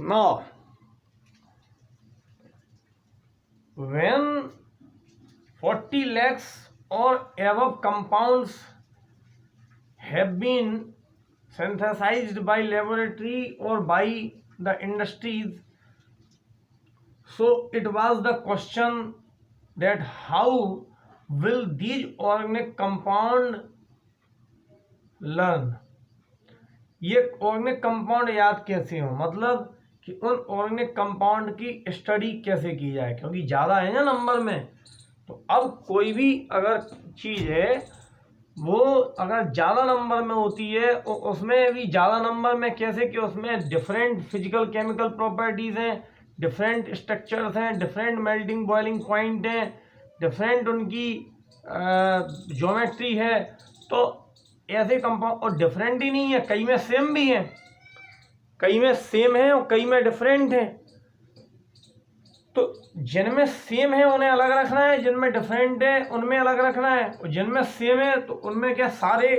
Now, when 40 lakhs or above compounds have been synthesized by laboratory or by the industries, so it was the question that how will these organic compound learn. ये organic compound याद कैसे हो, मतलब कि उन organic compound की study कैसे की जाए, क्योंकि ज़्यादा है ना नंबर में। तो अब कोई भी अगर चीज़ है वो अगर ज़्यादा नंबर में होती है तो उसमें भी ज़्यादा नंबर में कैसे कि उसमें डिफरेंट फिजिकल केमिकल प्रॉपर्टीज़ हैं, डिफरेंट स्ट्रक्चर्स हैं, डिफरेंट मेल्टिंग बॉइलिंग पॉइंट हैं, डिफरेंट उनकी ज्योमेट्री है। तो ऐसे कंपाउंड और डिफरेंट ही नहीं है, कई में सेम भी है, कई में सेम है और कई में डिफरेंट है। तो जिनमें सेम है उन्हें अलग रखना है, जिनमें डिफरेंट है उनमें अलग रखना है, और जिनमें सेम है तो उनमें क्या सारे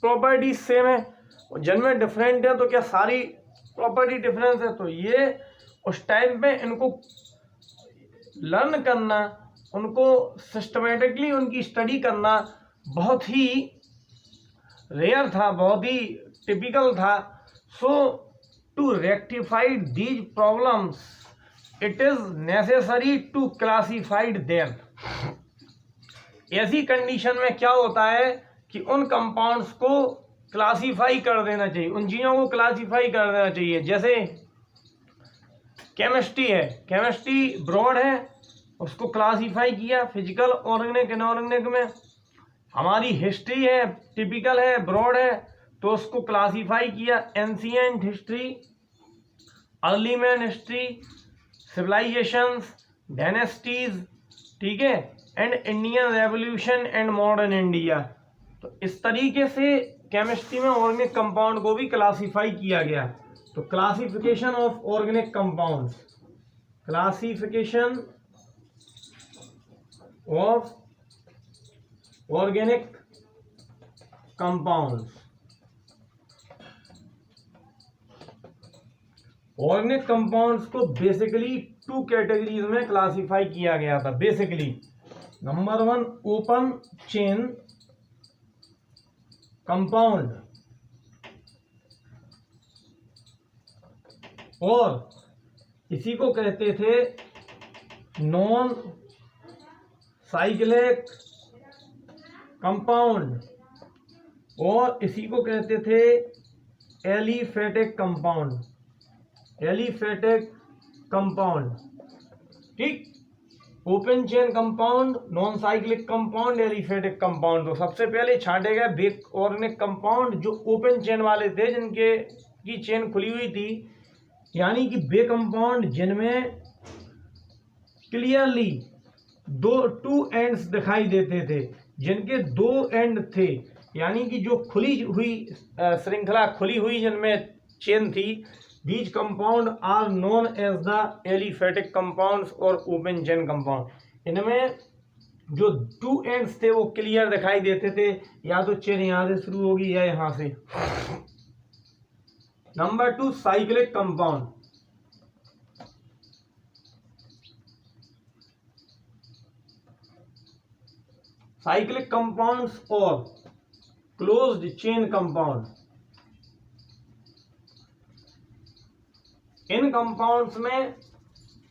प्रॉपर्टीज सेम है, और जिनमें डिफरेंट है तो क्या सारी प्रॉपर्टी डिफरेंस है। तो ये उस टाइम पे इनको लर्न करना, उनको सिस्टमेटिकली उनकी स्टडी करना बहुत ही रेयर था, बहुत ही टिपिकल था। So to rectify these problems it is necessary to classified them. ऐसी कंडीशन में क्या होता है कि उन कंपाउंड्स को क्लासीफाई कर देना चाहिए, उन चीज़ों को क्लासीफाई कर देना चाहिए। जैसे केमिस्ट्री है, केमिस्ट्री ब्रॉड है, उसको क्लासीफाई किया फिजिकल, ऑर्गेनिक, इनऑर्गेनिक में। हमारी हिस्ट्री है, टिपिकल है, ब्रॉड है, तो उसको क्लासीफाई किया ancient history, early man history, civilisations, dynasties, ठीक है, and Indian revolution and modern India. तो इस तरीके से केमिस्ट्री में ऑर्गेनिक कंपाउंड को भी क्लासीफाई किया गया। तो classification of organic compounds, classification of organic compounds. Organic compounds को बेसिकली टू कैटेगरीज में क्लासिफाई किया गया था। Basically number 1 open chain compound, और इसी को कहते थे नॉन साइक्लिक कंपाउंड, और इसी को कहते थे एलिफेटिक कंपाउंड, एलिफेटिक कंपाउंड। ठीक, open chain compound, non cyclic compound, aliphatic compound. तो सबसे पहले छांटे गए बेक ऑर्गेनिक कंपाउंड जो ओपन चेन वाले थे, जिनके की चेन खुली हुई थी, यानी कि बे कंपाउंड जिनमें क्लियरली टू एंड्स दिखाई देते थे, जिनके 2 एंड थे, यानी कि जो खुली हुई श्रृंखला खुली हुई जिनमें चेन थी। These compound are known as the aliphatic compounds और ओपन चेन कंपाउंड। इनमें जो 2 एंड्स थे वो क्लियर दिखाई देते थे, या तो चेन यहाँ से शुरू होगी या यहाँ से। Number 2 cyclic compound. Cyclic compounds और क्लोज्ड चेन कंपाउंड। इन कंपाउंड्स में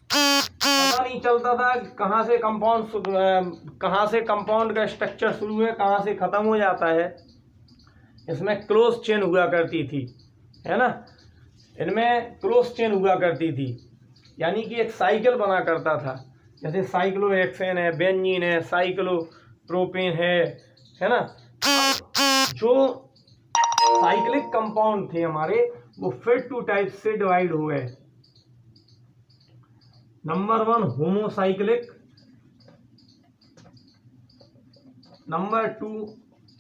पता नहीं चलता था कि कहाँ से कंपाउंड का स्ट्रक्चर शुरू है, कहाँ से खत्म हो जाता है। इसमें क्लोज चेन हुआ करती थी, है ना, इनमें क्लोज चेन हुआ करती थी, यानी कि एक साइकिल बना करता था। जैसे साइक्लोहेक्सेन है, बेंजीन है, साइक्लोप्रोपेन है ना। जो साइक्लिक कंपाउंड थे हमारे, वो फिर 2 टाइप से डिवाइड हुए। Number 1 homocyclic, number 2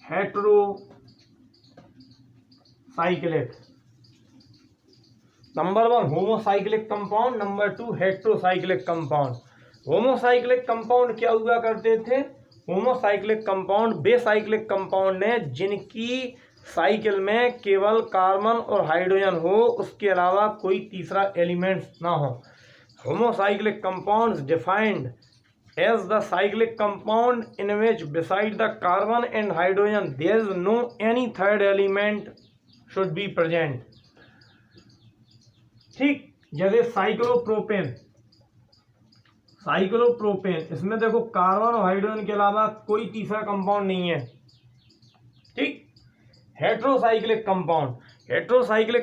heterocyclic. Number 1 homocyclic compound, number 2 heterocyclic compound. Homocyclic compound क्या हुआ करते थे? होमोसाइक्लिक कंपाउंड वे साइक्लिक कंपाउंड है जिनकी साइकिल में केवल कार्बन और हाइड्रोजन हो, उसके अलावा कोई तीसरा एलिमेंट्स ना हो। Homocyclic compounds defined as the cyclic compound in which beside the carbon and hydrogen there is no any third element should be present। ठीक, जैसे साइक्लोप्रोपेन इसमें देखो कार्बन और हाइड्रोजन के अलावा कोई तीसरा कंपाउंड नहीं है। ठीक, हेट्रोसाइक्लिक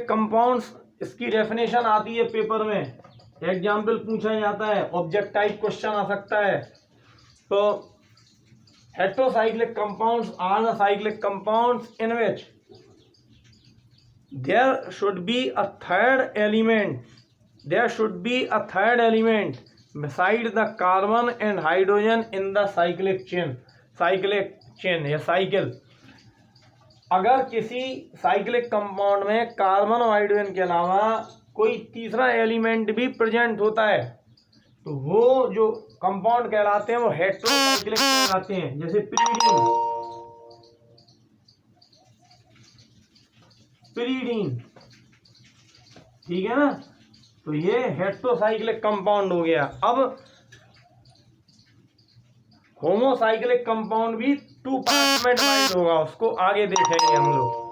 कंपाउंड्स इसकी डेफिनेशन आती है पेपर में, एग्जाम्पल पूछा जाता है, ऑब्जेक्ट टाइप क्वेश्चन आ सकता है। तो heterocyclic compounds are the cyclic compounds in which there should be a third element beside the carbon and hydrogen in the cyclic chain या साइकिल। अगर किसी साइक्लिक कंपाउंड में कार्बन और हाइड्रोजन के अलावा कोई तीसरा एलिमेंट भी प्रेजेंट होता है तो वो जो कंपाउंड कहलाते हैं वो हेट्रोसाइक्लिक कहलाते हैं। जैसे पिरीडीन, ठीक है ना, तो ये हेट्रोसाइक्लिक कंपाउंड हो गया। अब होमोसाइक्लिक कंपाउंड भी 2 पार्ट्स में डिवाइड होगा, उसको आगे देखेंगे हम लोग।